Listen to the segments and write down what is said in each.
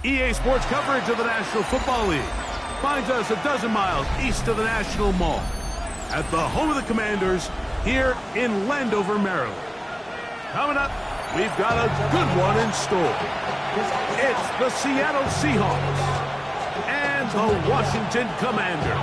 EA Sports coverage of the National Football League finds us a dozen miles east of the National Mall at the home of the Commanders here in Landover, Maryland. Coming up, we've got a good one in store. It's the Seattle Seahawks and the Washington Commanders.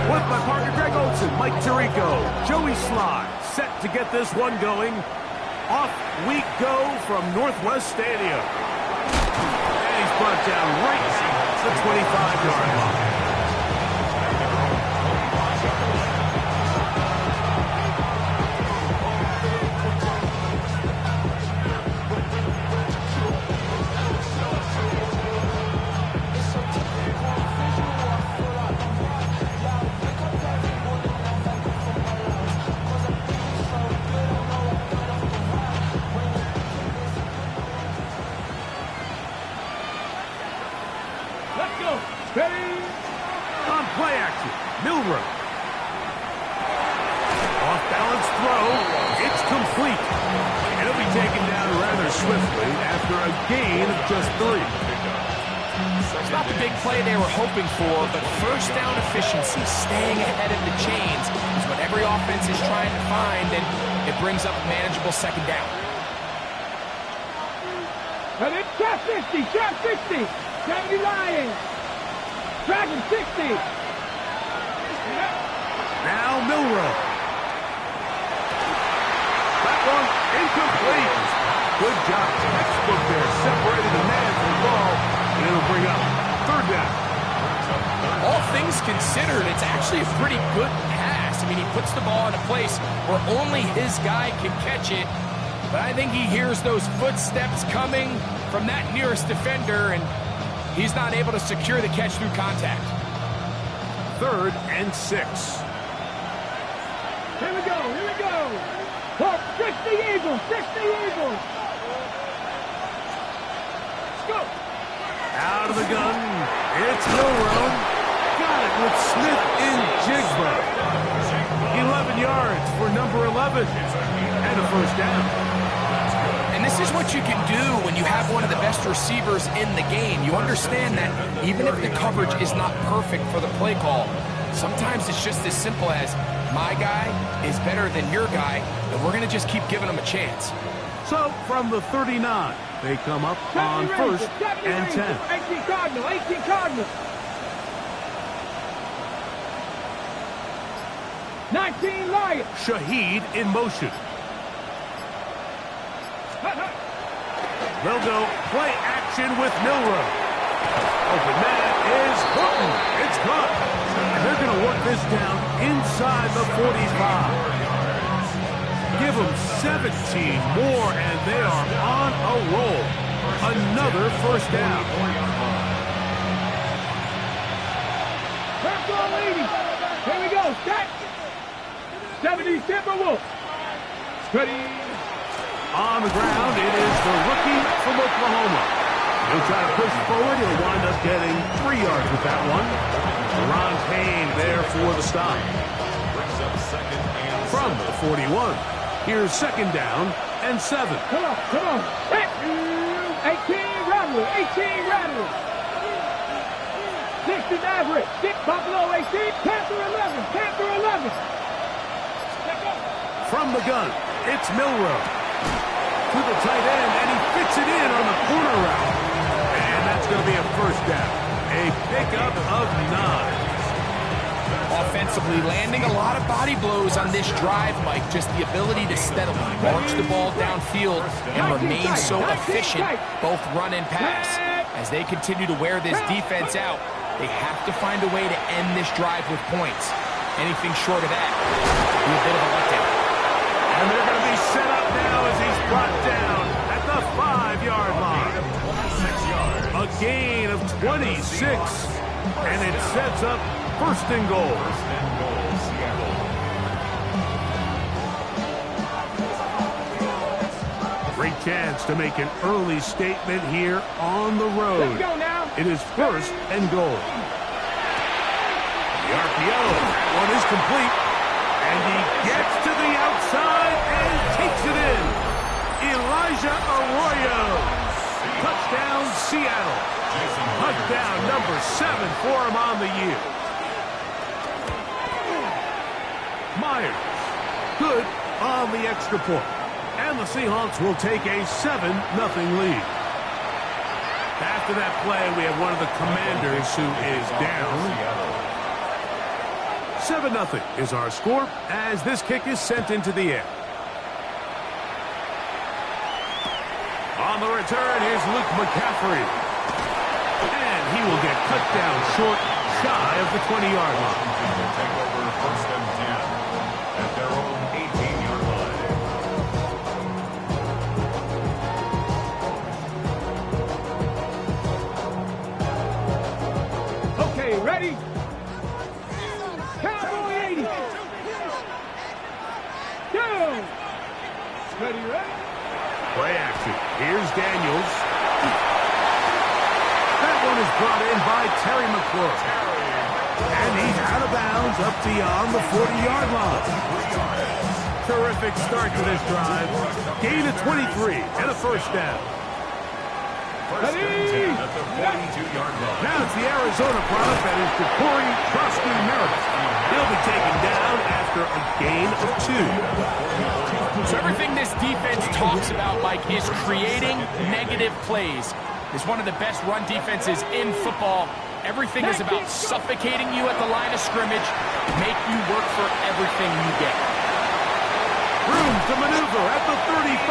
With my partner Greg Olson, Mike Tirico, Joey Sly, set to get this one going. Off we go from Northwest Stadium. And he's brought down right at the 25-yard line. For, but first down efficiency, staying ahead of the chains, is what every offense is trying to find, and it brings up a manageable second down. And it's trap 50, trap 60, Dragon Lions, Dragon 60. Now Milrow. That one incomplete. Good job, textbook there, separating the man from the ball, and it'll bring up third down. All things considered, it's actually a pretty good pass. I mean, he puts the ball in a place where only his guy can catch it. But I think he hears those footsteps coming from that nearest defender, and he's not able to secure the catch through contact. 3rd and 6. Here we go, here we go. Oh, 60 Eagles, 60 Eagles. Let's go. Out of the gun, it's Milrow. Got it with Smith in Jigba. 11 yards for number 11. And a first down. And this is what you can do when you have one of the best receivers in the game. You understand that even if the coverage is not perfect for the play call, sometimes it's just as simple as my guy is better than your guy, and we're going to just keep giving him a chance. So from the 39, they come up on 1st and 10. 18 Cardinal, 18 Cardinal. 19 Lions. Shaheed in motion. They'll go play action with Milrow. Open man is Horton. It's caught. And they're going to work this down inside the 45. Give them 17 more, and they are on a roll. Another first down. First ball, ladies. Here we go. Stack. 70 Timberwolves. Ready. On the ground, it is the rookie from Oklahoma. He'll try to push forward. He'll wind up getting 3 yards with that one. Ron Payne there for the stop. From the 41. Here's 2nd down and 7. Come on, come on. 18 Rattler, 18 Rattler. 60 Maverick, 6 Buffalo 18, Panther 11, Panther 11. From the gun, it's Milrow. To the tight end, and he fits it in on the corner route. And that's going to be a first down. A pickup of 9. Offensively, landing a lot of body blows on this drive, Mike. Just the ability to steadily march the ball downfield and remain so efficient, both run and pass. As they continue to wear this defense out, they have to find a way to end this drive with points. Anything short of that would be a bit of a letdown. And they're going to be set up now as he's brought down at the 5-yard line. A gain of 26, and it sets up 1st and goal. Great chance to make an early statement here on the road. Let's go now. It is 1st and goal. The RPO. That one is complete. And he gets to the outside and takes it in. Elijah Arroyo. Touchdown, Seattle. Touchdown number 7 for him on the year. Myers. Good on the extra point. And the Seahawks will take a 7-0 lead. After that play, we have one of the Commanders who is down. 7-0 is our score as this kick is sent into the air. On the return, here's Luke McCaffrey. And he will get cut down short, shy of the 20-yard line. Take over 1st and 10 at their own 18-yard line. Okay, ready? Cowboy 80. Go. Ready? Play action. Here's Daniels. That one is brought in by Terry McLaurin. And he's out of bounds up beyond the 40-yard line. Terrific start to this drive. Gain of 23 and a 1st down. 1st and 10 at the 42-yard line. Now it's the Arizona product that is Corey Trusty Meredith. He'll be taken down after a gain of 2. So everything this defense talks about, Mike, is creating negative plays. It's one of the best run defenses in football. Everything is about suffocating you at the line of scrimmage, make you work for everything you get. Room to maneuver at the 35.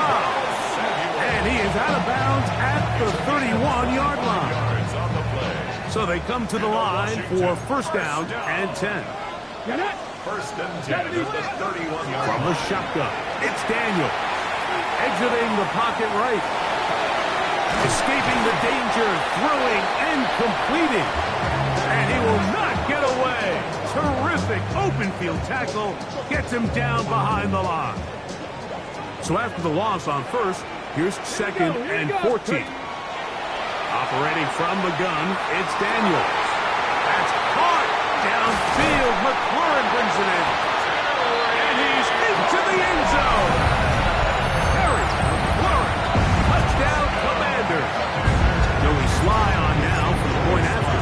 And he is out of bounds at the 31-yard line. So they come to the line for 1st down and 10. 1st and 10 at the 31-yard From the shotgun, it's Daniel. Exiting the pocket right. Escaping the danger, throwing and completing. And he will not get away. Terrific open field tackle. Gets him down behind the line. So after the loss on 1st, here's 2nd and 14. Operating from the gun, it's Daniels. That's caught downfield. McLaurin brings it in. And he's into the end zone. Terry McLaurin. Touchdown, Commanders. Joey Sly on now for the point after.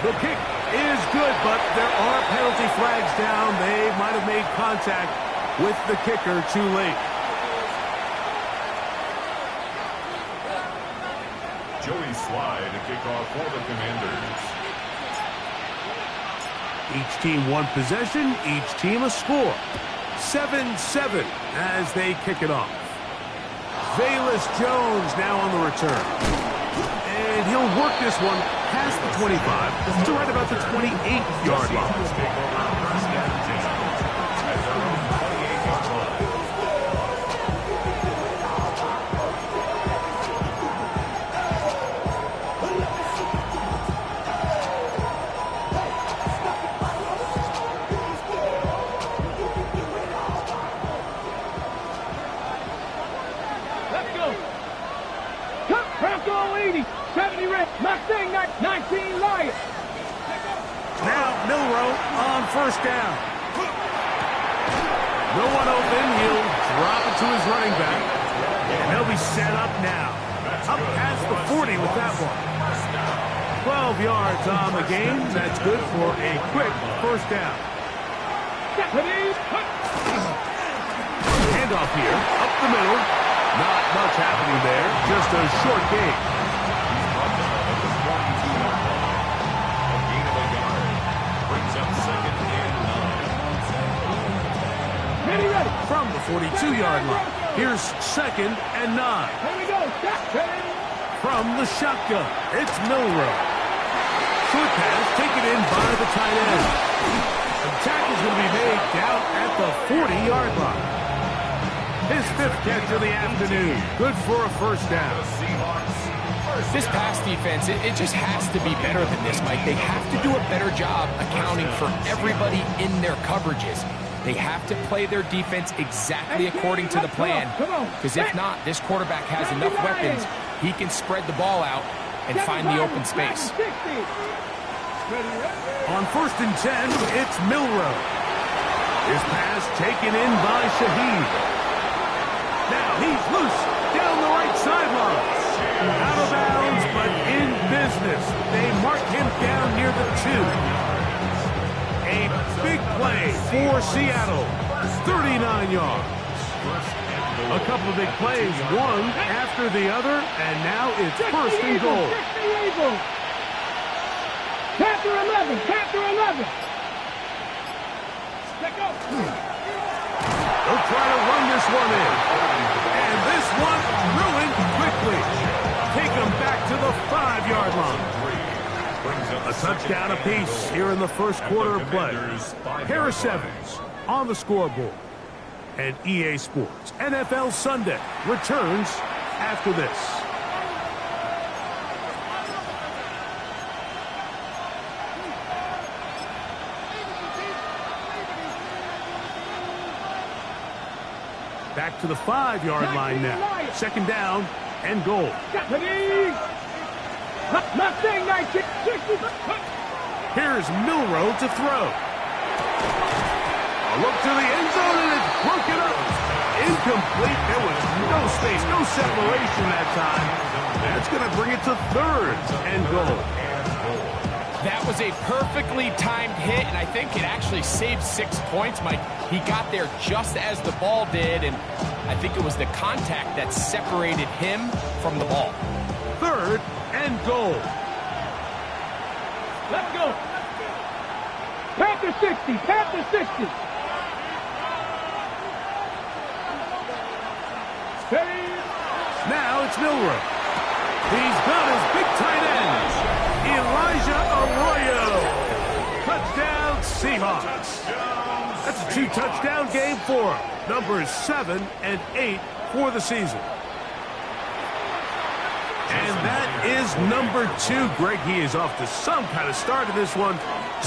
The kick is good, but there are penalty flags down. They might have made contact with the kicker too late. Joey Sly to kick off for the Commanders. Each team one possession, each team a score. 7-7 as they kick it off. Velus Jones now on the return. And he'll work this one past the 25 to right about the 28-yard line. Now Milrow on 1st down. No one open. He'll drop it to his running back. And they'll be set up now. Up past the 40 with that one. 12 yards on the game. That's good for a quick 1st down. Handoff here. Up the middle. Not much happening there. Just a short gain. From the 42-yard line, here's 2nd and 9. Here we go. From the shotgun, it's Milrow. Short pass taken in by the tight end. The tackle's going to be made down at the 40-yard line. His 5th catch of the afternoon. Good for a 1st down. This pass defense, it just has to be better than this, Mike. They have to do a better job accounting for everybody in their coverages. They have to play their defense exactly according to the plan. Because if not, this quarterback has enough weapons. he can spread the ball out and find the open space. On 1st and 10, it's Milroe. His pass taken in by Shaheed. Now he's loose down the right sideline. Out of bounds, but in business. They mark him down near the 2. A big play for Seattle. 39 yards. A couple of big plays, one after the other, and now it's 1st and goal. Capture 11, capture 11. Let go. They'll try to run this one in. And this one ruined quickly. Take them back to the 5-yard line. A touchdown apiece here in the first quarter of play. Harris Evans on the scoreboard. And EA Sports NFL Sunday returns after this. Back to the 5-yard line now. 2nd down and goal. Here's Milroe to throw. A look to the end zone, and it's broken up. Incomplete. There was no space, no separation that time. That's going to bring it to 3rd and goal. That was a perfectly timed hit, and I think it actually saved 6 points, Mike. He got there just as the ball did, and I think it was the contact that separated him from the ball. 3rd and goal. Let's go. Panther 60, Panther 60. Now it's Milroe. He's got his big tight end, Elijah Arroyo. Touchdown, Seahawks. That's a 2-touchdown game for him. Numbers 7 and 8 for the season. And that is number 2. Greg, he is off to some kind of start in this one.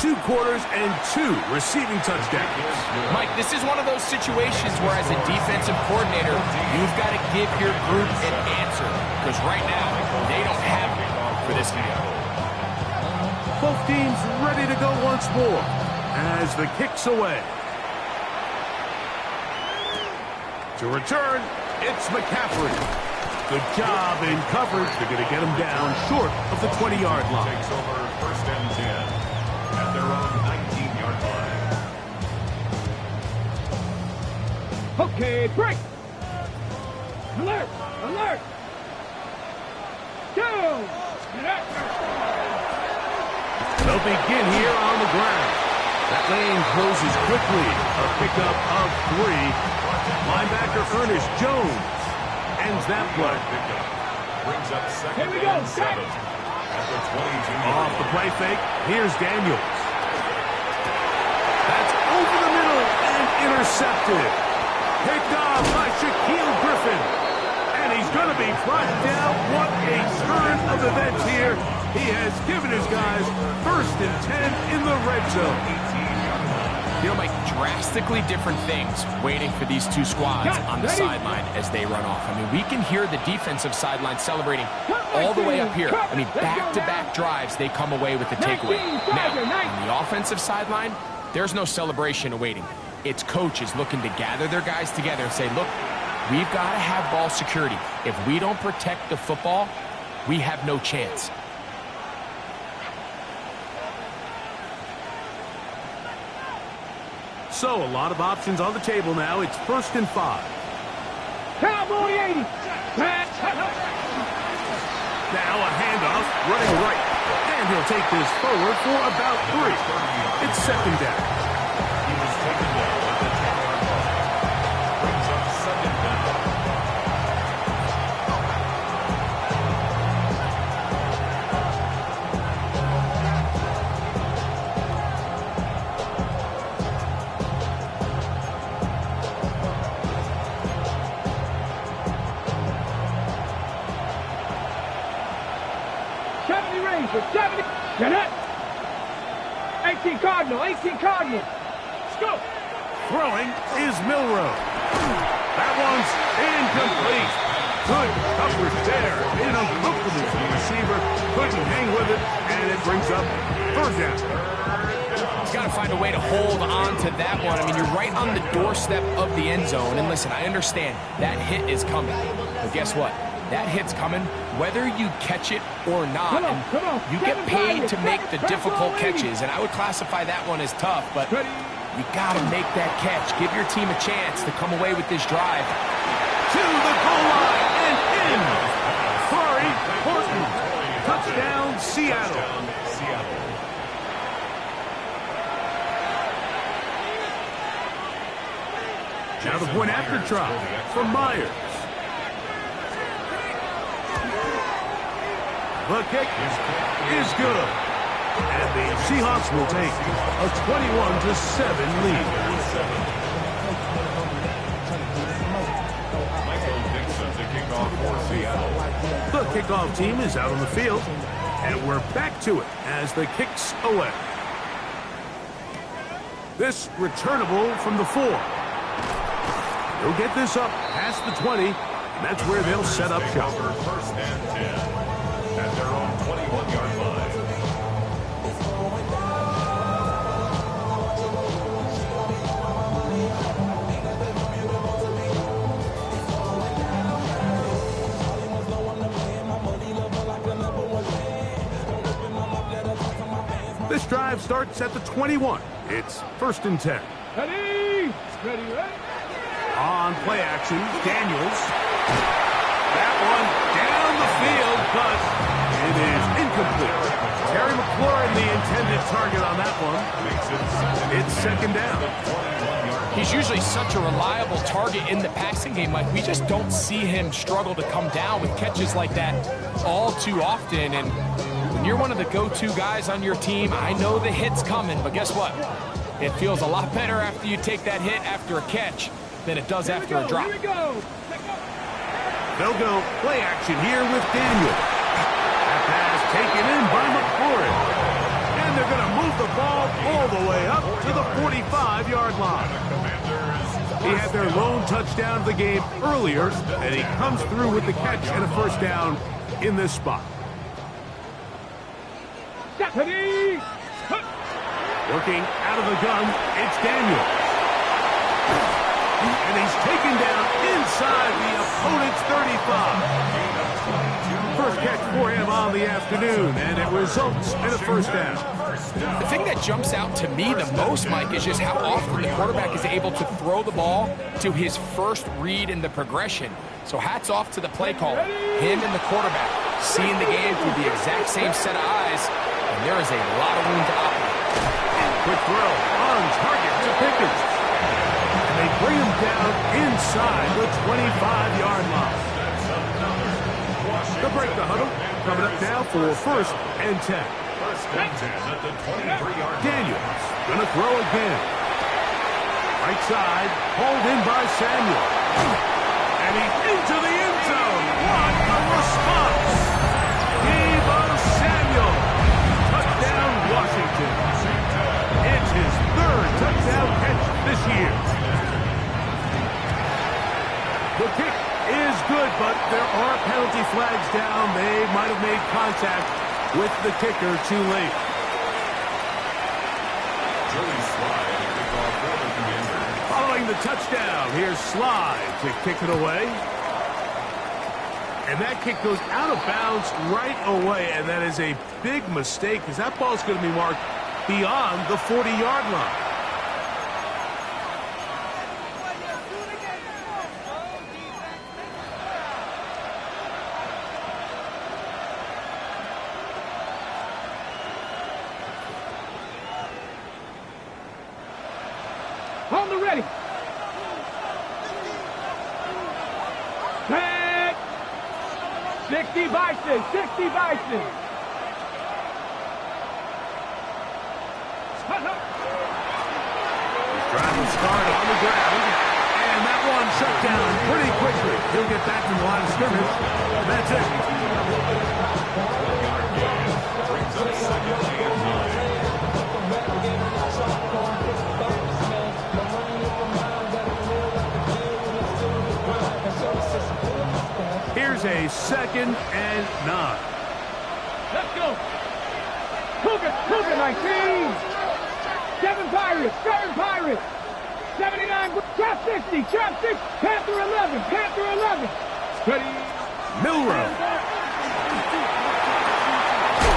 2 quarters and 2 receiving touchdowns. Mike, this is one of those situations where as a defensive coordinator, you've got to give your group an answer. Because right now, they don't have it for this game. Both teams ready to go once more as the kick's away. To return, it's McCaffrey. Good job in coverage. They're going to get him down short of the 20-yard line. Takes over 1st and 10 at their own 19-yard line. Okay, break. Alert, alert. Go. They'll begin here on the ground. That lane closes quickly. A pickup of 3. Linebacker Ernest Jones ends that play. Brings up 2nd Here we go, and 7 at the 22. Off the play fake, here's Daniels. That's over the middle and intercepted. Picked off by Shaquille Griffin. And he's going to be brought down. What a turn of events here. He has given his guys 1st and 10 in the red zone. You know, Mike, drastically different things waiting for these two squads on the sideline as they run off. I mean, we can hear the defensive sideline celebrating all the way up here. I mean, back-to-back drives, they come away with the takeaway. Now, on the offensive sideline, there's no celebration awaiting. It's coaches looking to gather their guys together and say, look, we've got to have ball security. If we don't protect the football, we have no chance. So, a lot of options on the table now. It's 1st and 5. Cowboy 80. Now a handoff, running right. And he'll take this forward for about 3. It's 2nd down. He was taken down at the 10-yard line. Brings up 2nd down. Jeanette. 18 Cardinal, 18 Cardinal. Let's go. Throwing is Milroe. That one's incomplete. Good coverage there. Made it uncomfortable for the receiver. Couldn't hang with it, and it brings up third down. He's got to find a way to hold on to that one. I mean, you're right on the doorstep of the end zone. And listen, I understand that hit is coming. But guess what? That hit's coming whether you catch it or not. And you get paid to make the difficult catches. And I would classify that one as tough, but you got to make that catch. Give your team a chance to come away with this drive. To the goal line and in. Corey Horton. Touchdown, Seattle. Now the point after try from Myers. The kick is good. And the Seahawks will take a 21-7 lead. The kickoff team is out on the field. And we're back to it as the kick's away. This returnable from the 4. They'll get this up past the 20, and that's where they'll set up shop. First and 10 at their own 21-yard line. This drive starts at the 21. It's first and 10. Ready? Ready, ready. On play action, Daniels. That one down the field, but it is incomplete. Terry McLaurin, the intended target on that one. It's second down. He's usually such a reliable target in the passing game. Like, we just don't see him struggle to come down with catches like that all too often. And when you're one of the go-to guys on your team, I know the hit's coming, but guess what? It feels a lot better after you take that hit after a catch than it does after a drop. Here we go. They'll go play action here with Daniel. That pass taken in by McLaurin. And they're going to move the ball all the way up to the 45-yard line. He had their lone touchdown of the game earlier, and he comes through with the catch and a first down in this spot. Ready? Working out of the gun, it's Daniel. And he's taken down inside the opponent's 35. First catch for him on the afternoon, and it results in a first down. The thing that jumps out to me the most, Mike, is just how often the quarterback is able to throw the ball to his first read in the progression. So hats off to the play caller, him and the quarterback, seeing the game through the exact same set of eyes, and there is a lot of room to operate. Quick throw on target to Pickens. And they bring him down inside the 25-yard line. They'll break the huddle. Coming up now for first and 10. First and 10 at the 23-yard line. Daniels gonna throw again. Right side, hauled in by Samuel. And he's into the end zone. What a response! Deebo Samuel. Touchdown, Washington. It's his third touchdown catch this year. The kick is good, but there are penalty flags down. They might have made contact with the kicker too late. Following the touchdown, here's Slide to kick it away. And that kick goes out of bounds right away, and that is a big mistake because that ball's going to be marked beyond the 40-yard line. On the ready. Set. 60 Bison. 60 Bison. Driving start on the ground, and that one shut down pretty quickly. He'll get back in the line of scrimmage. That's it. a 2nd and 9. Let's go. Cougar 19. 7 Pirates. 79. Trap 60. Panther 11. Steady. Milrow.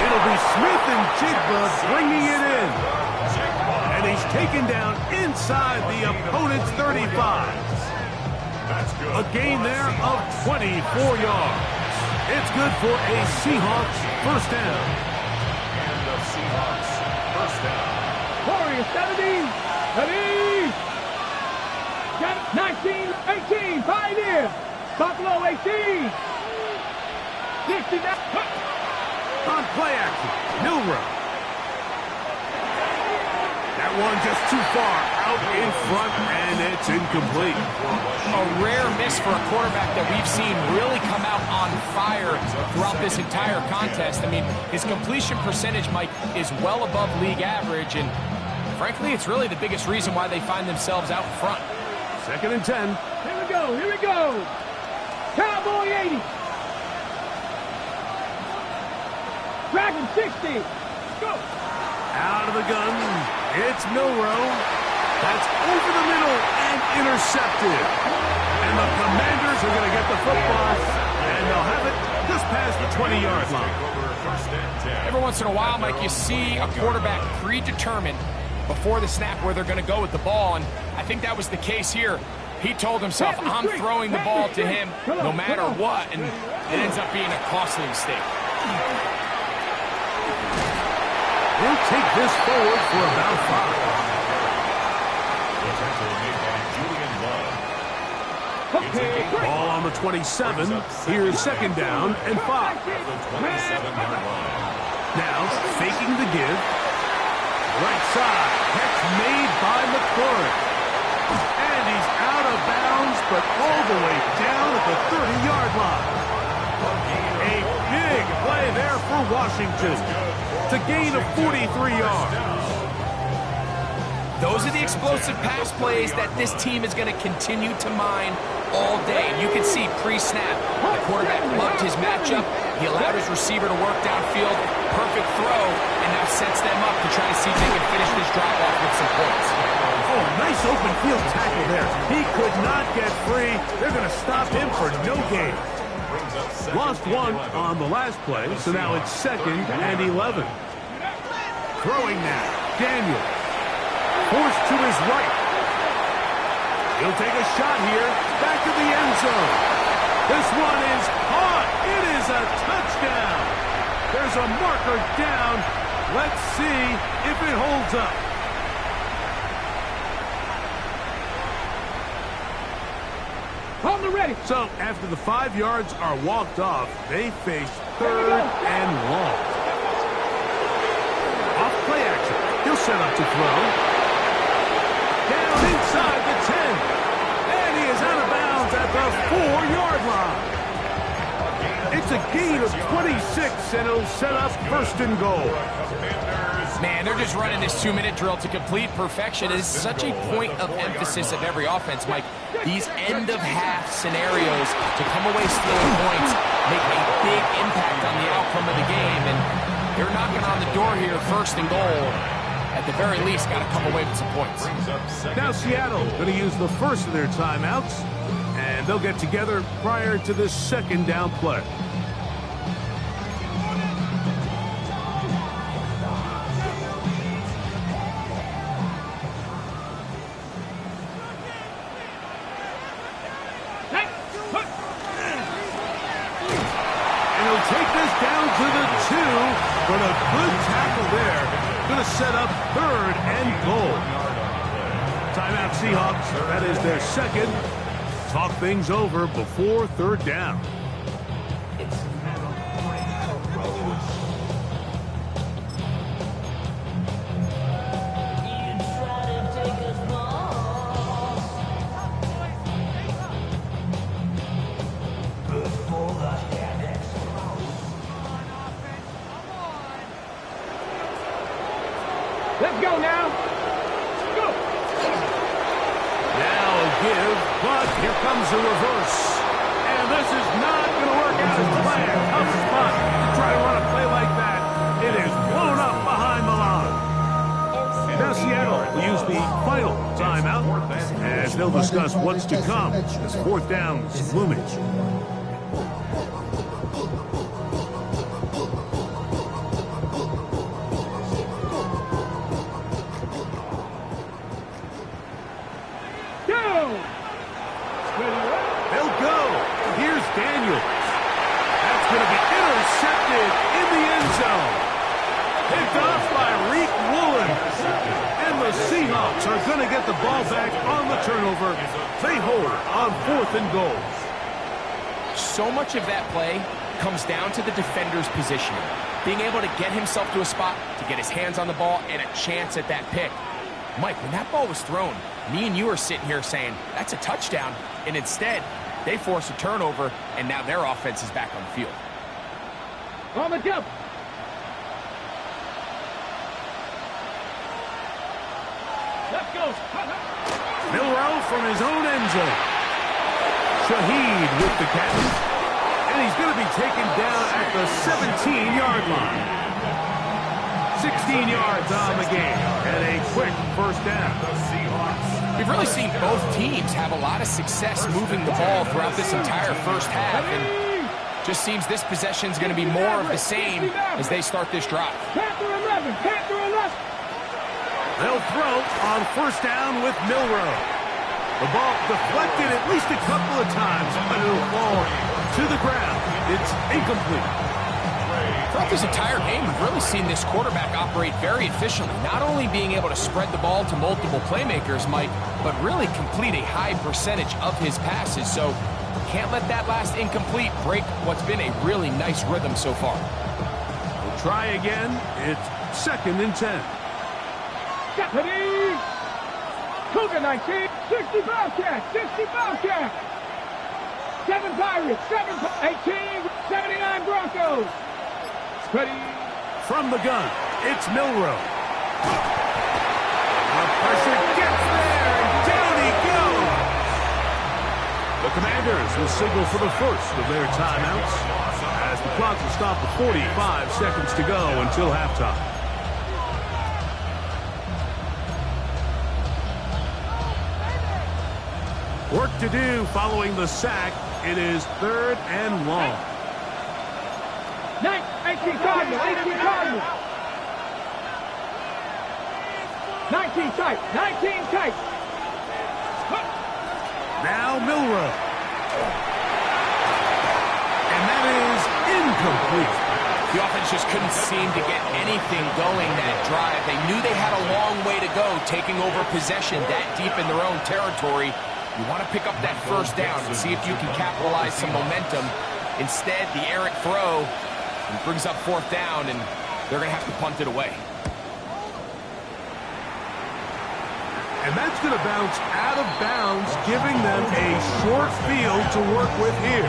It'll be Smith and Jigba bringing it in. And he's taken down inside the opponent's 35. A gain there of 24 yards. It's good for a Seahawks first down. And the Seahawks first down. Warriors 70. 19, 18, Pioneer. Buffalo 18. 69. On play action, Milrow. That one just too far out in front, and it's incomplete. A rare miss for a quarterback that we've seen really come out on fire throughout this entire contest. I mean, his completion percentage, Mike, is well above league average, and frankly, it's really the biggest reason why they find themselves out in front. 2nd and 10. Here we go. Cowboy 80. Dragon 60. Go. Out of the gun, it's Milrow. That's over the middle and intercepted. And the Commanders are going to get the football, and they'll have it just past the 20-yard line. Every once in a while, Mike, you see a quarterback predetermined before the snap where they're going to go with the ball, and I think that was the case here. He told himself, I'm throwing the ball to him no matter what, and it ends up being a costly mistake. He'll take this forward for about 5. Ball on the 27. Here's 2nd down and 5. Now, faking the give. Right side. Catch made by McClure. And he's out of bounds, but all the way down at the 30-yard line. A big play there for Washington. To gain of 43 yards. Those are the explosive pass plays that this team is going to continue to mine all day. And you can see pre-snap, the quarterback loved his matchup. He allowed his receiver to work downfield. Perfect throw, and now sets them up to try to see if they can finish this drive off with some points. Oh, nice open field tackle there. He could not get free. They're going to stop him for no gain. Lost one on the last play, so now it's 2nd and 11. Throwing now, Daniel. Forced to his right. He'll take a shot here, back to the end zone. This one is caught. It is a touchdown. There's a marker down. Let's see if it holds up. On the ready. So, after the 5 yards are walked off, they face 3rd and long. Off play action. He'll set up to throw. Down inside the 10. And he is out of bounds at the 4-yard line. It's a gain of 26, and it'll set up 1st and goal. Man, they're just running this 2-minute drill to complete perfection. It is such a point of emphasis of every offense, Mike. These end-of-half scenarios to come away stealing points make a big impact on the outcome of the game, and they're knocking on the door here, 1st and goal. At the very least, got to come away with some points. Now Seattle going to use the first of their timeouts, and they'll get together prior to this 2nd down play. Take this down to the 2, but a good tackle there. Going to set up 3rd and goal. Timeout Seahawks. That is their 2nd. Talk things over before 3rd down. Let's go now. Go. Now a give, but here comes a reverse. And this is not going to work out. defensive play, a tough spot to try to run a play like that. It is blown up behind the line. Now Seattle will use the final timeout as they'll discuss what's to come as fourth down is looming. They'll go. Here's Daniels. That's going to be intercepted in the end zone. Picked off by Reek Woolen. And the Seahawks are going to get the ball back on the turnover. They hold on 4th and goal. So much of that play comes down to the defender's positioning. Being able to get himself to a spot, to get his hands on the ball, and a chance at that pick. Mike, when that ball was thrown, me and you are sitting here saying, that's a touchdown. And instead, they force a turnover, and now their offense is back on the field. On the jump. Let's go. Milrow from his own end zone. Shaheed with the catch. And he's going to be taken down at the 17-yard line. 16 yards on the game. And a quick first down. We've really seen both teams have a lot of success moving the ball throughout this entire first half. And just seems this possession is going to be more of the same as they start this drive. Panther 11. Panther 11. They'll throw on first down with Milrow. The ball deflected at least a couple of times, but it'll fall to the ground. It's incomplete. Throughout this entire game, we've really seen this quarterback operate very efficiently, not only being able to spread the ball to multiple playmakers, Mike, but really complete a high percentage of his passes. So can't let that last incomplete break what's been a really nice rhythm so far. We'll try again. It's 2nd and 10. Deputy! Cougar 19, 65 catch, 65 catch. 7 Pirates, 18, 79 Broncos. Ready. From the gun, it's Milrow. The pressure gets there, and down he goes. The Commanders will signal for the first of their timeouts as the clock will stop at 45 seconds to go until halftime. Work to do following the sack. It is 3rd and long. 18 Cardinals, 18 Cardinals. 19 tight, 19 tight. Now Milrow. And that is incomplete. The offense just couldn't seem to get anything going that drive. They knew they had a long way to go, taking over possession that deep in their own territory. You want to pick up that first down and see if you can capitalize some momentum. Instead, the errant throw brings up 4th down, and they're going to have to punt it away. And that's going to bounce out of bounds, giving them a short field to work with here.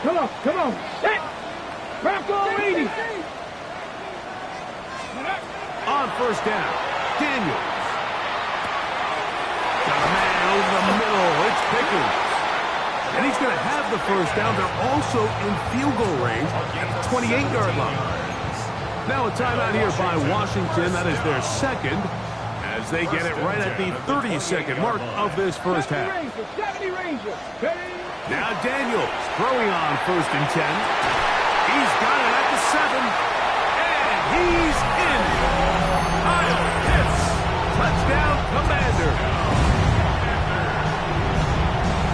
Come on, set. Bronco 80. On first down, Daniels. Got a man over the middle. It's Pickens. And he's going to have the first down. They're also in field goal range at the 28-yard line. Now a timeout here by Washington. That is their second as they get it right at the 30-second mark of this first half. 70 Rangers. Now Daniels throwing on 1st and 10. He's got it at the 7. And he's in. Kyle Pitts. Touchdown, Commander.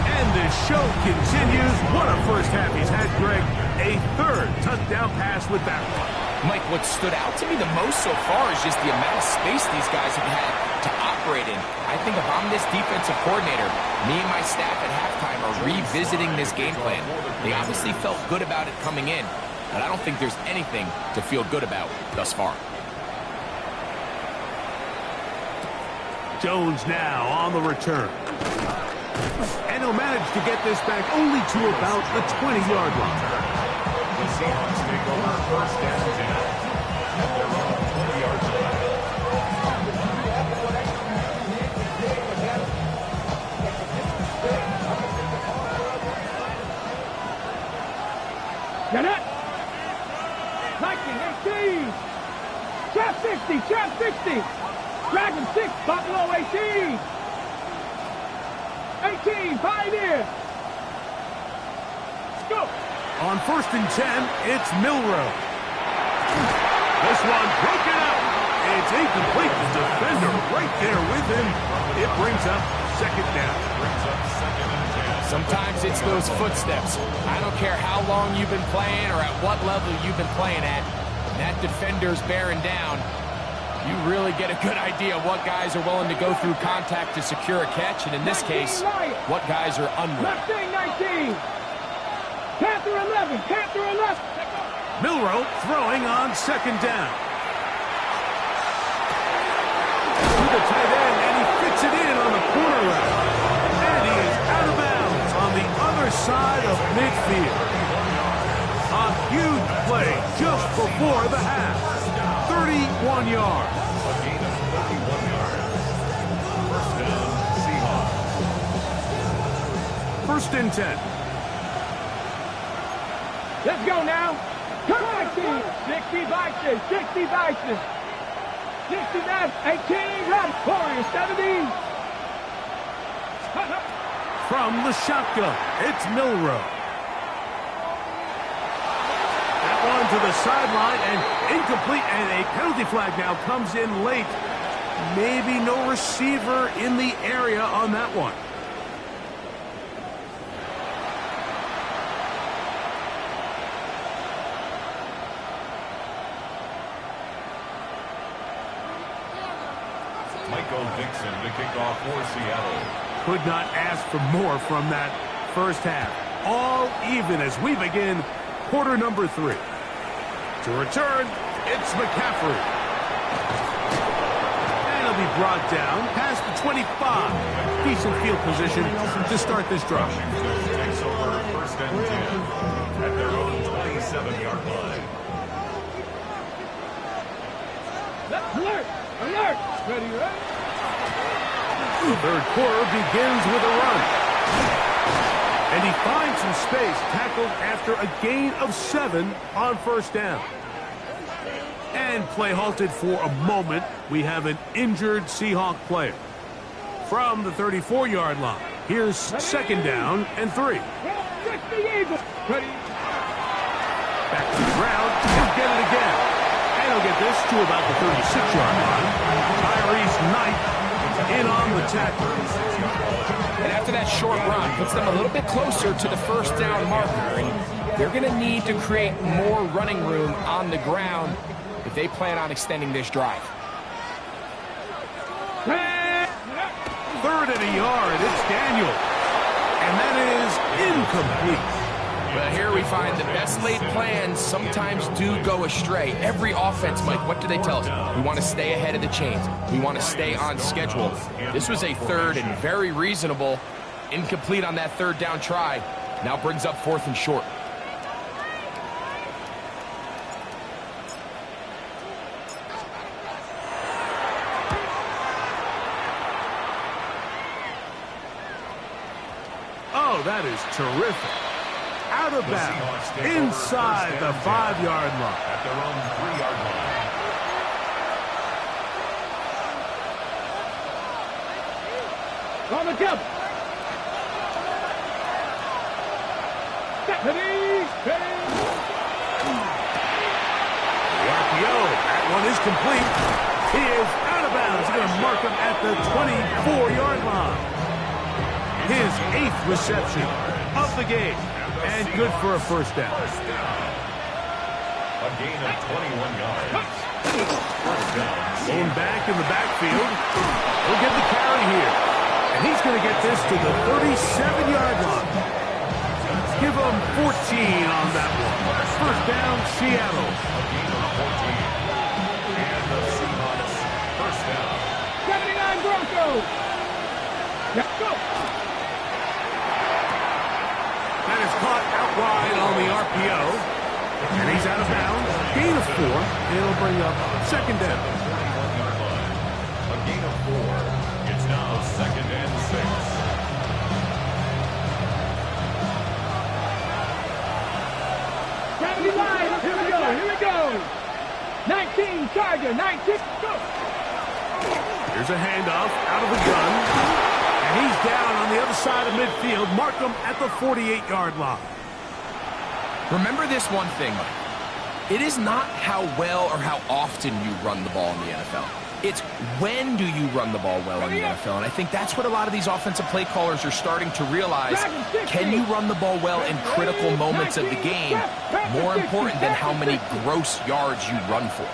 And the show continues. What a first half he's had, Greg. A 3rd touchdown pass with that one. Mike, what stood out to me the most so far is just the amount of space these guys have had to operate in. I think if I'm this defensive coordinator, me and my staff at halftime are revisiting this game plan. They obviously felt good about it coming in, but I don't think there's anything to feel good about thus far. Jones now on the return. And he'll manage to get this back only to about the 20-yard line. The Seahawks take over 1st and 10 at their own 20-yard line. Get it. 19, 18. Trap 60, trap 60. Dragon 6, Buffalo 18. 18, Pioneer. Let's go. On 1st and 10, it's Milrow. This one broken up. It's incomplete. The defender right there with him. It brings up 2nd down. Sometimes it's those footsteps. I don't care how long you've been playing or at what level you've been playing at. That defender's bearing down. You really get a good idea of what guys are willing to go through contact to secure a catch, and in this case, what guys are unwilling. Left wing 19. Panther 11, Panther 11. Milrow throwing on 2nd down. To the tight end, and he fits it in on the corner route. And he is out of bounds on the other side of midfield. A huge play just before the half. 31 yards. A gain of 31 yards. First down, Seahawks. 1st and 10. Let's go now. Come on, team. 60 Vices, 60 Vices. 69, 18, run. Warriors, 70. From the shotgun, it's Milrow. That one to the sideline and incomplete, and a penalty flag now comes in late. Maybe no receiver in the area on that one. Dixon to kick off for Seattle. Could not ask for more from that first half. All even as we begin quarter number 3. To return, it's McCaffrey. And he'll be brought down past the 25. Decent field position to start this drive. Takes over 1st and 10 at their own 27-yard line. Alert! Alert! Ready, ready? The 3rd quarter begins with a run. And he finds some space, tackled after a gain of 7 on 1st down. And play halted for a moment. We have an injured Seahawk player. From the 34-yard line, here's 2nd down and 3. Back to the ground, he'll get it again. And he'll get this to about the 36-yard line. Tyrese Knight in on the tackle. And after that short run, puts them a little bit closer to the 1st down marker. And they're going to need to create more running room on the ground if they plan on extending this drive. 3rd and a yard, it's Daniel. And that is incomplete. Well, here we find the best laid plans sometimes do go astray. Every offense, Mike, what do they tell us? We want to stay ahead of the chains. We want to stay on schedule. This was a 3rd and very reasonable. Incomplete on that 3rd down try. Now brings up 4th and short. Oh, that is terrific. Out of bounds, inside the 5-yard line. At their own 3-yard line. On the jump. Ready. The RPO, that one is complete. He is out of bounds. He's going to mark him at the 24-yard line. His 8th reception of the game. And good for a 1st down. A gain of 21 yards. 1st down. Going back in the backfield. He'll get the carry here. And he's going to get this to the 37-yard line. Give him 14 on that one. 1st down, Seattle. A gain of 14. And the Seahawks 1st down. 79 Broncos. Let's go. That is caught out wide on the RPO. And he's out of bounds. Gain of 4. It'll bring up 2nd down. 31-yard line. A gain of 4. It's now 2nd and 6. Here we go. Here we go. 19, Charger. 19, go. Here's a handoff out of the gun. And he's down on the other side of midfield. Mark him at the 48-yard line. Remember this one thing, Mike. It is not how well or how often you run the ball in the NFL. It's when do you run the ball well in the NFL. And I think that's what a lot of these offensive play callers are starting to realize. Can you run the ball well in critical moments of the game? More important than how many gross yards you run for.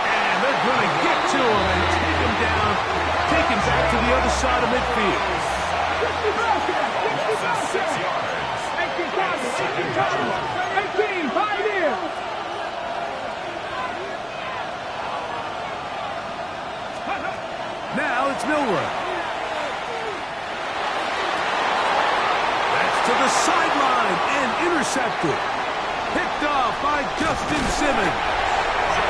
And they're going to get to him and take him down, take him back to the other side of midfield. 6 yards. 18, Pioneer. Now it's Milrow. That's to the sideline and intercepted. Picked off by Justin Simmons.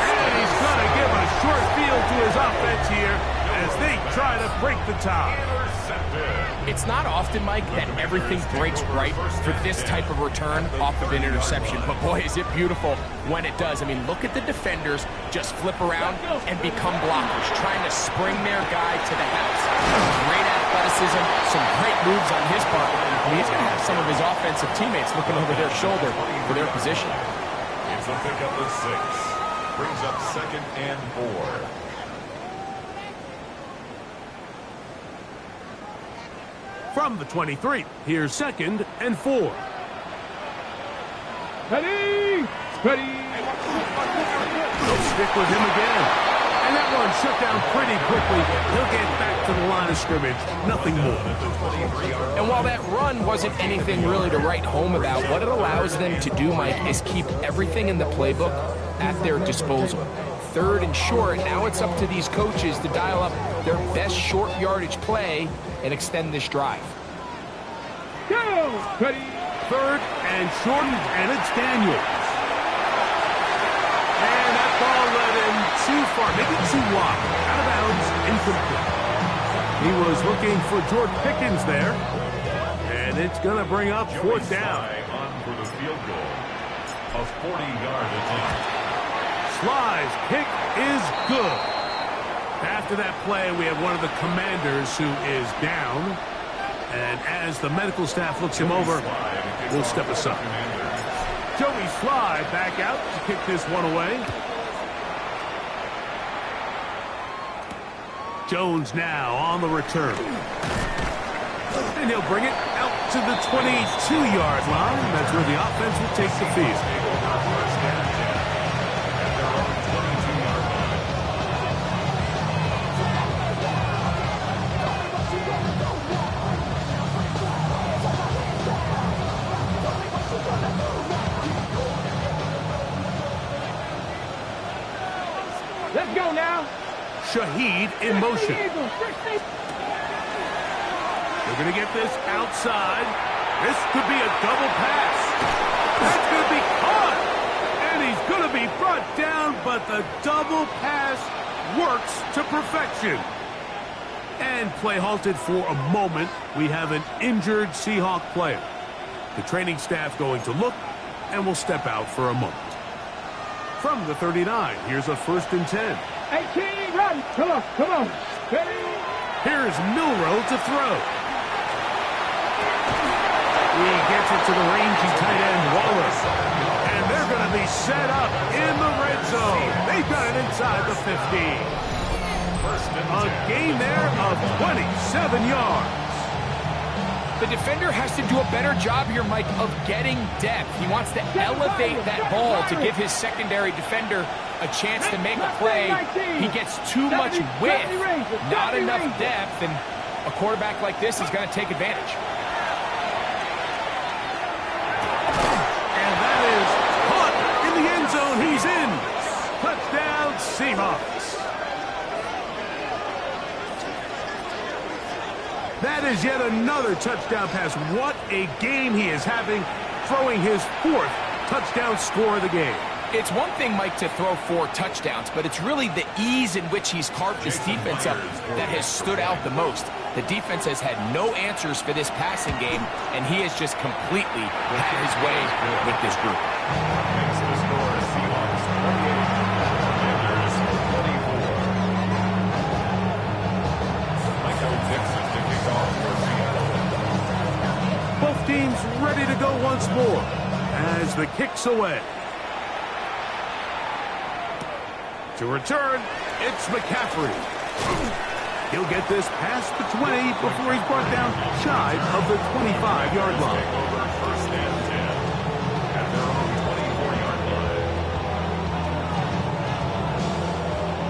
And he's going to give a short field to his offense here as they try to break the tie. It's not often, Mike, that everything breaks right for this type of return off of an interception. But boy, is it beautiful when it does. I mean, look at the defenders just flip around and become blockers, trying to spring their guy to the house. Great athleticism, some great moves on his part. And he's going to have some of his offensive teammates looking over their shoulder for their position. It's a pickup of 6. Brings up 2nd and 4. From the 23, here's 2nd and 4. Ready. They'll stick with him again. And that one shut down pretty quickly. He'll get back to the line of scrimmage. Nothing more. And while that run wasn't anything really to write home about, what it allows them to do, Mike, is keep everything in the playbook at their disposal. 3rd and short, now it's up to these coaches to dial up their best short yardage play and extend this drive. Go. Ready. 3rd and short, and it's Daniels. And that ball led him too far, maybe too wide. Out of bounds, incomplete. He was looking for George Pickens there. And it's going to bring up 4th down. On for the field goal. A 40-yard attempt. Sly's kick is good. After that play, we have one of the Commanders who is down. And as the medical staff looks him over, we'll step aside. Joey Sly back out to kick this one away. Jones now on the return. And he'll bring it out to the 22-yard line. That's where the offense will take the field. Let's go now. Shaheed in motion. They're going to get this outside. This could be a double pass. That's going to be caught. And he's going to be brought down, but the double pass works to perfection. And play halted for a moment. We have an injured Seahawk player. The training staff going to look, and will step out for a moment. From the 39, here's a 1st and 10. 18, run. Come on. Ready. Here's Milrow to throw. He gets it to the rangy tight end, Wallace. And they're going to be set up in the red zone. They've got it inside the 15. A gain there of 27 yards. The defender has to do a better job here, Mike, of getting depth. He wants to elevate that ball to give his secondary defender a chance to make a play. He gets too much width, not enough depth, and a quarterback like this is going to take advantage. And that is caught in the end zone. He's in. Touchdown, Seahawks. That is yet another touchdown pass. What a game he is having, throwing his 4th touchdown score of the game. It's one thing, Mike, to throw 4 touchdowns, but it's really the ease in which he's carved this defense up that has stood out the most. The defense has had no answers for this passing game, and he has just completely had his way with this group. Makes the score Seahawks 28, Commanders 24. Michael Dixon to kick off for Seattle. Both teams ready to go once more as the kick's away. To return, it's McCaffrey. He'll get this past the 20 before he's brought down shy of the 25-yard line. Take over first and 10 at their own 24-yard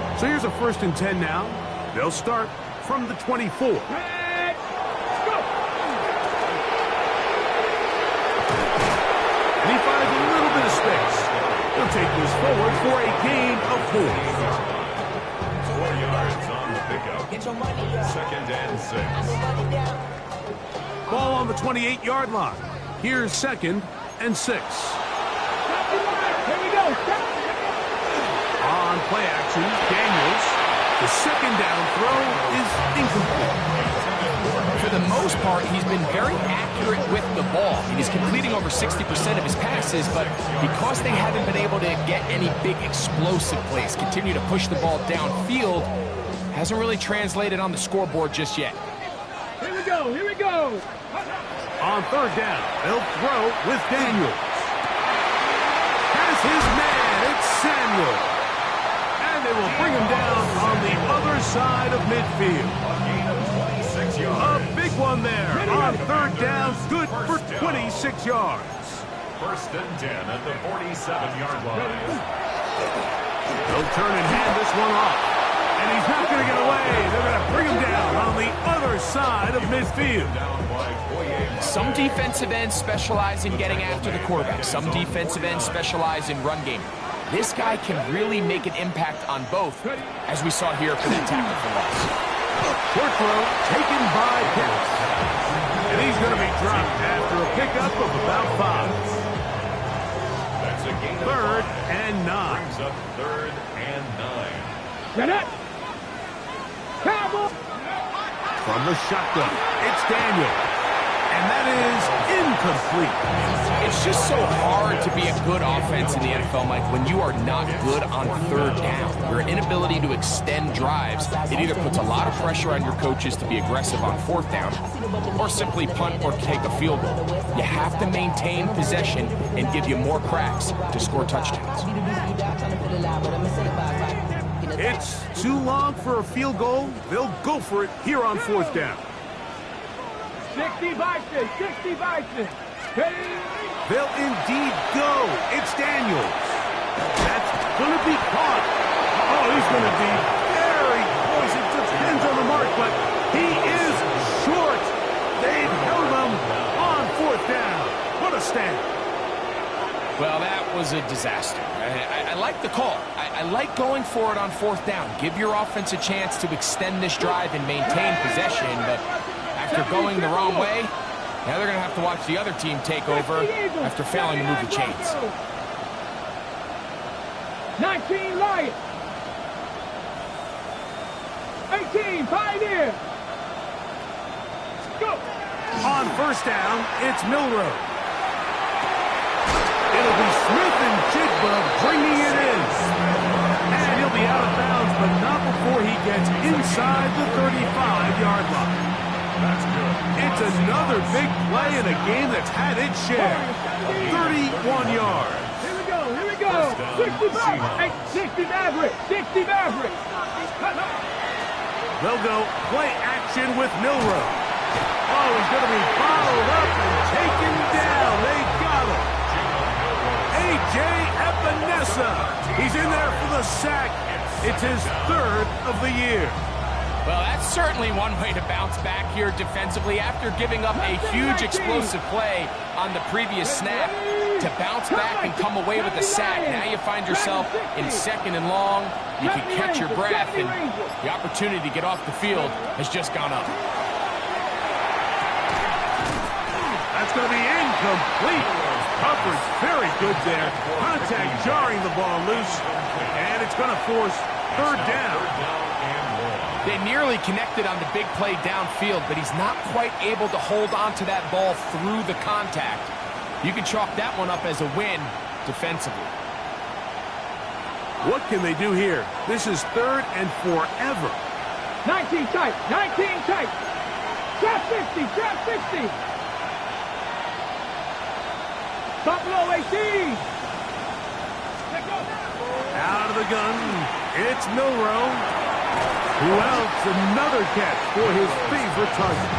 line. So here's a first and 10 now. They'll start from the 24. Let's go. And he finds a little bit of space. He'll take this forward for a gain of 4. 4 yards on the pickup. Second and 6. Ball on the 28-yard line. Here's second and 6. Here we go. On play action, Daniels. The second down throw is incomplete. For the most part, he's been very accurate with the ball. He's completing over 60% of his passes, but because they haven't been able to get any big explosive plays, continue to push the ball downfield, hasn't really translated on the scoreboard just yet. Here we go. Here we go. On third down, they'll throw with Daniels. Has his man, it's Samuel. And they will bring him down on the other side of midfield. A gain of 26 yards. A big one there on third down, good for 26 yards. First and 10 at the 47-yard line. They'll turn and hand this one off. And he's not going to get away. They're going to bring him down on the other side of midfield. Down by Boye. Some defensive ends specialize in getting after the quarterback. Some defensive ends specialize in run game. This guy can really make an impact on both, as we saw here for that tackle for loss. Short throw taken by Pitts. And he's going to be dropped after a pickup of about 5. That's a gain of 3rd 5. and 9. Brings up 3rd and 9. Get it. Cowboy. From the shotgun, it's Daniel. And that is incomplete. It's just so hard to be a good offense in the NFL, Mike, when you are not good on third down. Your inability to extend drives, it either puts a lot of pressure on your coaches to be aggressive on 4th down, or simply punt or take a field goal. You have to maintain possession and give you more cracks to score touchdowns. It's too long for a field goal. They'll go for it here on 4th down. 60 Vikings. 60 Vikings. They'll indeed go. It's Daniels. That's going to be caught. Oh, he's going to be very close. It depends on the mark, but he is short. They've held him on 4th down. What a stand. Well, that was a disaster. I like the call. I like going for it on 4th down. Give your offense a chance to extend this drive and maintain possession, but after going the wrong way, now they're going to have to watch the other team take over after failing to move the chains. 19 Lions. 18 Pioneer. Go. On 1st down, it's Milroe. It'll be Smith and Jigba bringing it in. And he'll be out of bounds, but not before he gets inside the 35-yard line. That's good. It's another big play in a game that's had its share. 31 yards. Here we go. Here we go. 60 Maverick. 60 Maverick. 60 Maverick. They'll go play action with Milroe. Oh, he's going to be bottled up and taken down. They got him. A.J. Epinesa. He's in there for the sack. It's his 3rd of the year. Well, that's certainly one way to bounce back here defensively after giving up a huge explosive play on the previous snap. To bounce back and come away with a sack, now you find yourself in 2nd and long. You can catch your breath, and the opportunity to get off the field has just gone up. That's going to be incomplete. Coverage very good there. Contact jarring the ball loose. And it's going to force 3rd down. 3rd down and 1. They nearly connected on the big play downfield, but he's not quite able to hold on to that ball through the contact. You can chalk that one up as a win defensively. What can they do here? This is 3rd and forever. 19 tight, 19 tight. Trap 50, trap 50. Buffalo 18. Out of the gun, it's Milrow. Who else? Another catch for his favorite target.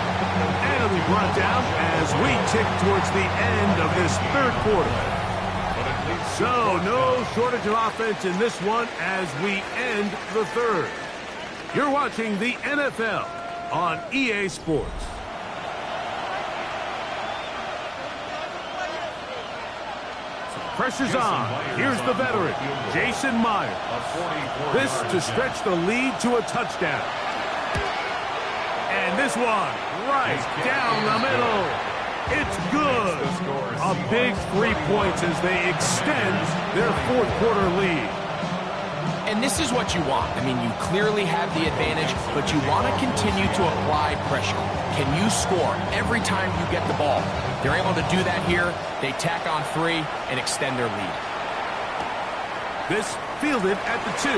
And it'll be brought down as we tick towards the end of this 3rd quarter. So, no shortage of offense in this one as we end the 3rd. You're watching the NFL on EA Sports. Pressure's on. Here's the veteran, Jason Myers. This to stretch the lead to a touchdown. And this one right down the middle. It's good. A big 3 points as they extend their 4th quarter lead. And this is what you want. I mean, you clearly have the advantage, but you want to continue to apply pressure. Can you score every time you get the ball? They're able to do that here. They tack on 3 and extend their lead. This fielded at the 2.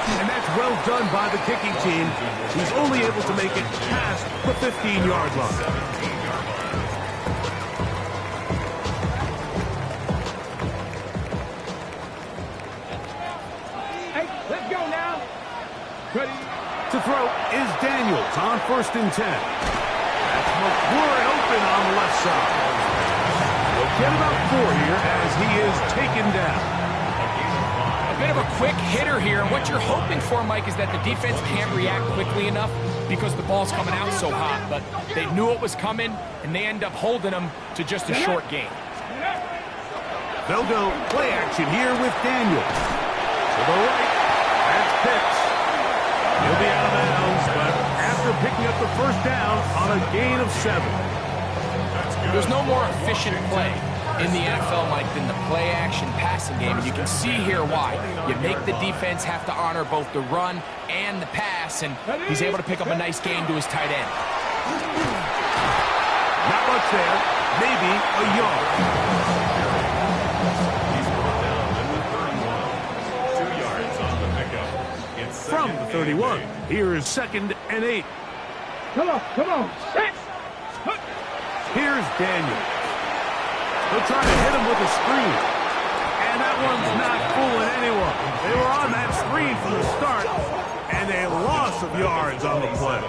And that's well done by the kicking team. He's only able to make it past the 15-yard line. To throw is Daniels on 1st and 10. That's McLaurin open on the left side. He'll get about 4 here as he is taken down. A bit of a quick hitter here, and what you're hoping for, Mike, is that the defense can't react quickly enough because the ball's coming out so hot, but they knew it was coming, and they end up holding them to just a short gain. They'll go play action here with Daniels. To the right, that's Pitts. He'll be out of bounds, but after picking up the 1st down on a gain of 7. There's no more efficient play in the NFL, Mike, than the play-action passing game, and you can see here why. You make the defense have to honor both the run and the pass, and he's able to pick up a nice gain to his tight end. Not much there, maybe a yard. From the 31, here is 2nd and 8. Come on, set. Here's Daniels. He'll try to hit him with a screen. And that one's not fooling anyone. They were on that screen from the start, and a loss of yards on the play.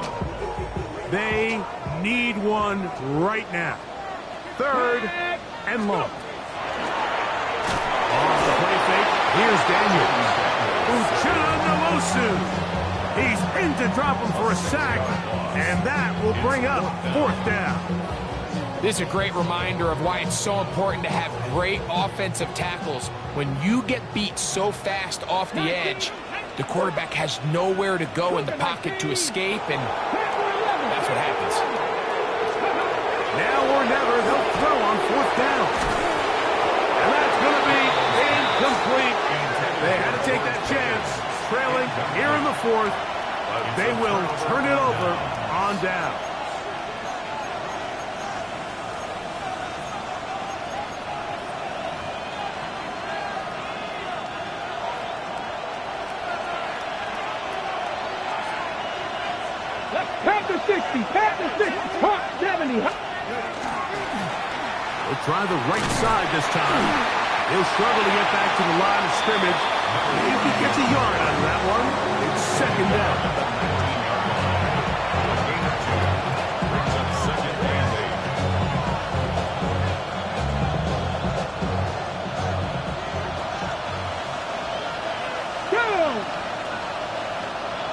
They need one right now. 3rd and long. On the play fake, here's Daniels. He's in to drop him for a sack, and that will bring up 4th down. This is a great reminder of why it's so important to have great offensive tackles. When you get beat so fast off the edge, the quarterback has nowhere to go in the pocket to escape, and that's what happens. Now or never, they'll throw on 4th down. And that's going to be incomplete. They had to take that chance. Trailing here in the 4th. They will turn it over on down. Panther 60, Panther 60, Hawk 70. They'll try the right side this time. He'll struggle to get back to the line of scrimmage. If he gets a yard out of that one, it's 2nd down.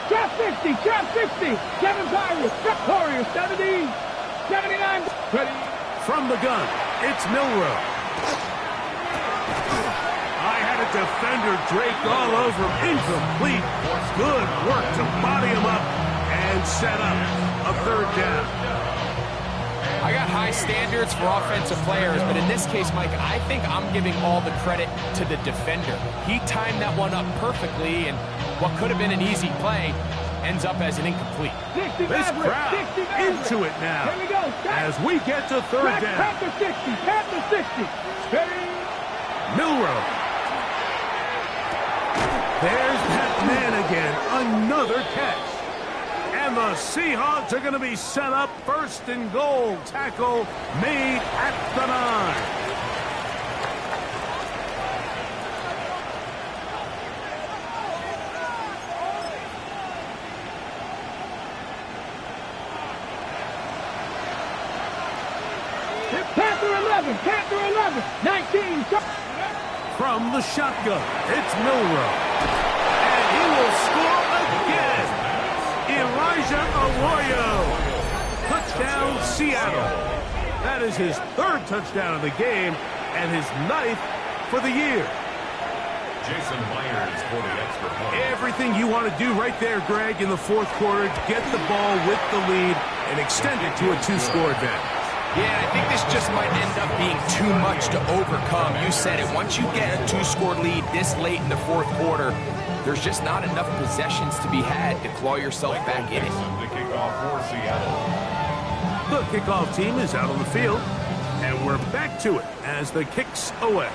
Trap 50, trap 50. Kevin Byers, trap Warriors, 70, 79. Ready. From the gun, it's Milrow. I had a defender draped all over him. Incomplete. Good work to body him up and set up a 3rd down. I got high standards for offensive players, but in this case, Mike, I think I'm giving all the credit to the defender. He timed that one up perfectly, and what could have been an easy play ends up as an incomplete. This crowd into it now Here we go. as we get to third down. Tap the 60. Tap the 60. Steady. Milrow. There's that man again. Another catch. And the Seahawks are going to be set up first and goal. Tackle made at the 9. Panther 11. Panther 11. 19. From the shotgun, it's Milrow. And he will score again. Elijah Arroyo. Touchdown, Seattle. That is his 3rd touchdown of the game and his 9th for the year. Jason Myers for the extra point. Everything you want to do right there, Greg, in the 4th quarter, get the ball with the lead and extend it to a 2-score advantage. Yeah, I think this just might end up being too much to overcome. You said it. Once you get a 2-score lead this late in the 4th quarter, there's just not enough possessions to be had to claw yourself back in it. The kickoff for Seattle. The kickoff team is out on the field, and we're back to it as the kick's away.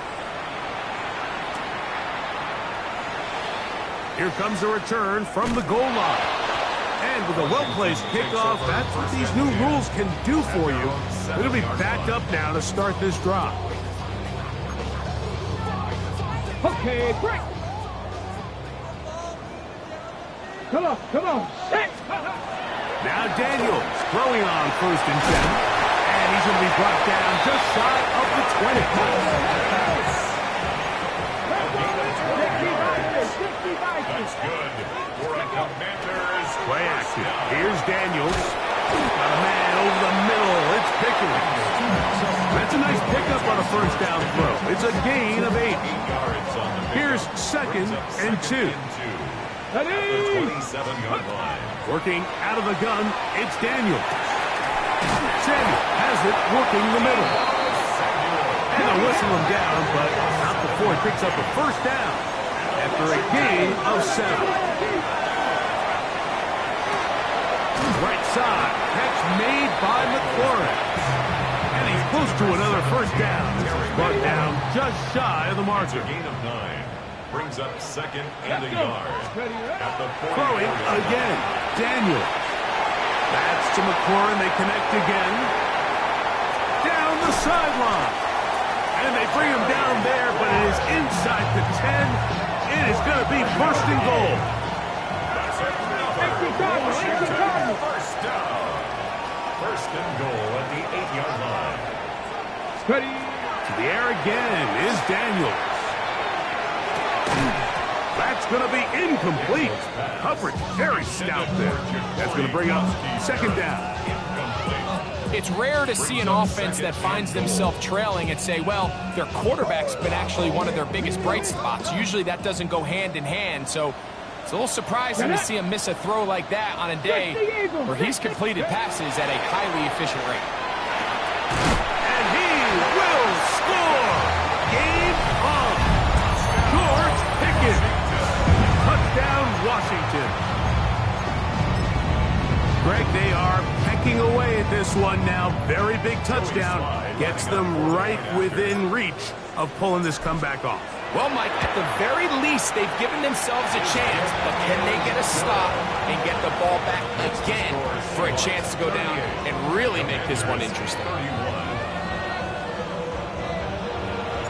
Here comes a return from the goal line. And with a well-placed kickoff, that's what these new rules can do for you. It'll be back up now to start this drive. Okay, break. Come on, come on. Set. Now Daniels throwing on 1st and 10. And he's going to be brought down just shy of the 20. That's good for a Commanders. Play action. Here's Daniels. Got a man over the middle. It's Pickens. That's a nice pickup on a 1st down throw. It's a gain of 8. Yards on the Here's 2nd and 2. At the 27-yard line. Working out of the gun, it's Daniels. Samuel has it working the middle. And they'll whistle him down, but not before he picks up a 1st down after a gain of 7. Right side, catch made by McLaurin. And he's close to another 1st down. Brought down just shy of the marker. Gain of 9. Brings up 2nd and a yard. At the Throwing again, Daniel. That's to McLaurin. They connect again. Down the sideline. And they bring him down there, but it is inside the 10. It is going to be 1st and goal. First down. 1st and goal at the 8-yard line. Ready. To the air again is Daniels. That's going to be incomplete. Coverage very stout there. That's going to bring up 2nd down. It's rare to see an offense that finds themselves trailing and say, well, their quarterback's been actually one of their biggest bright spots. Usually that doesn't go hand in hand, so it's a little surprising to see him miss a throw like that on a day where he's completed passes at a highly efficient rate. And he will score. Game on. George Pickens. Touchdown, Washington. Greg, they are pecking away at this one now. Very big touchdown. Gets them right within reach of pulling this comeback off. Well, Mike, at the very least, they've given themselves a chance, but can they get a stop and get the ball back again for a chance to go down and really make this one interesting?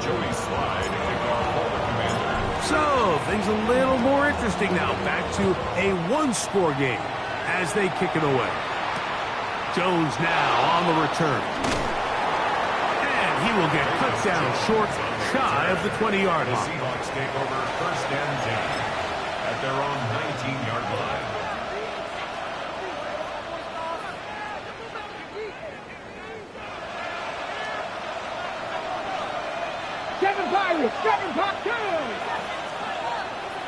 Joey Slide to kick off for the Commanders. So, things a little more interesting now. Back to a 1-score game as they kick it away. Jones now on the return. And he will get cut down short, shy of the 20-yard The line. Seahawks take over 1st and 10 at their own 19-yard line. Seven Pirates.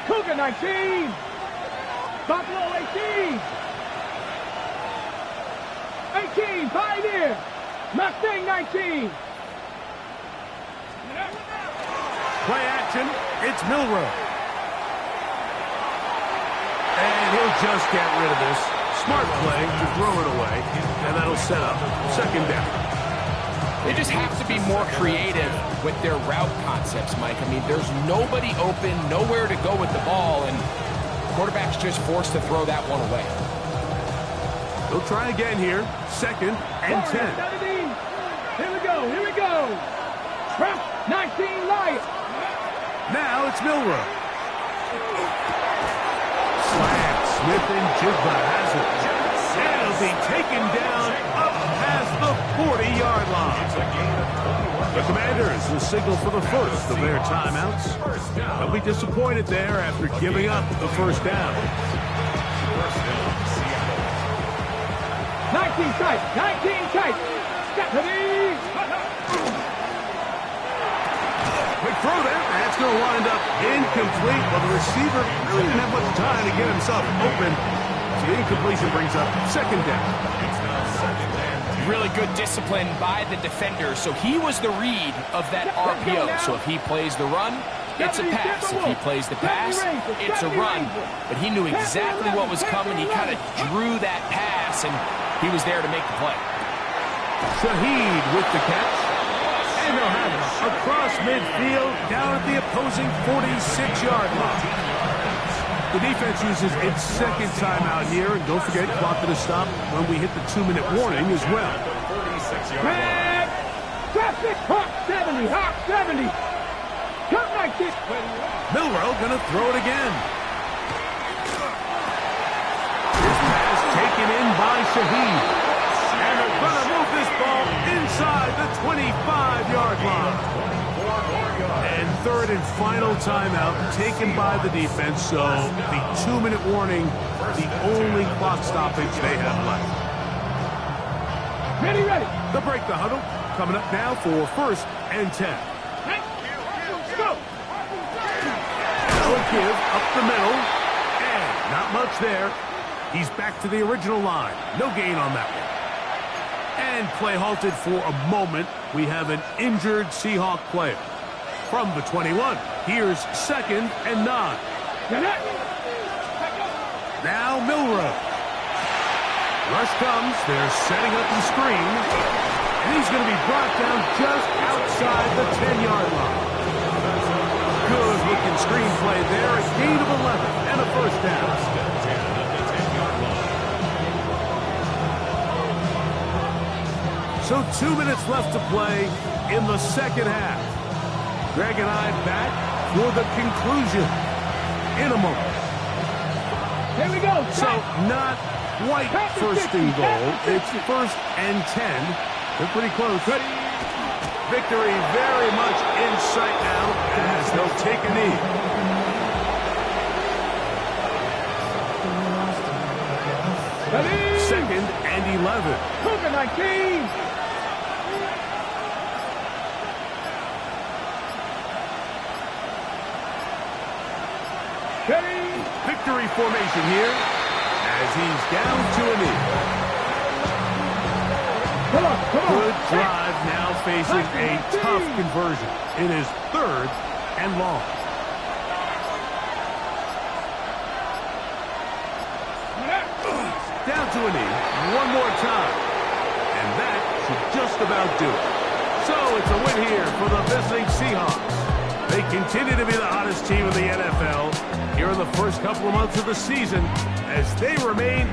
Cougar 19. Buffalo 18. 18, Pioneer. Mustang 19. Play action. It's Milroe. And he'll just get rid of this. Smart play to throw it away. And that'll set up second down. They just have to be more creative with their route concepts, Mike. I mean, there's nobody open, nowhere to go with the ball, and the quarterback's just forced to throw that one away. They'll try again here. Second and 10. 17. Here we go. Here we go. Trump 19 light. Now it's Milroe. Slam. Smith and Jigba has it. And it'll be taken down up past the 40-yard line. The Commanders will signal for the first of their timeouts. They'll be disappointed there after giving up the first down. 19 tight. 19 tight. Stephanie. Quick throw there. That's going to wind up incomplete. Well, the receiver really didn't have much time to get himself open. So the incompletion brings up second down. Really good discipline by the defender. So he was the read of that RPO. So if he plays the run, it's a pass. If he plays the pass, it's a run. But he knew exactly what was coming. He kind of drew that pass, and he was there to make the play. Shaheed with the catch. And they'll have it across midfield down at the opposing 46-yard line. The defense uses its second timeout here. And don't forget, clock to stop when we hit the 2-minute warning as well. Grab. Traffic. Hawk 70. Hawk 70. Cut like this. Milroe going to throw it again. This pass taken in by Shaheed. And they're going to move this ball inside the 25-yard line. And third and final timeout taken by the defense. So the 2-minute warning, the only clock stoppage they have left. Ready, ready. They'll break the huddle. Coming up now for first and 10. Go. They'll give up the middle. And not much there. He's back to the original line. No gain on that one. And play halted for a moment. We have an injured Seahawk player. From the 21, here's second and 9. Now Milroe. Rush comes. They're setting up the screen. And he's going to be brought down just outside the 10-yard line. Good looking screen play there. A gain of 11 and a first down. So 2 minutes left to play in the second half. Greg and I back for the conclusion in a moment. Here we go. So not quite first and goal. It's first and 10. They're pretty close. Victory very much in sight now as they'll take a knee. Ready. Second and 11. Cougar 19. Ready. Victory formation here as he's down to a knee. Come on, come on. Good drive now facing a tough conversion. It is third and long. Down to a knee one more time. And that should just about do it. So it's a win here for the visiting Seahawks. They continue to be the hottest team in the NFL here in the first couple of months of the season as they remain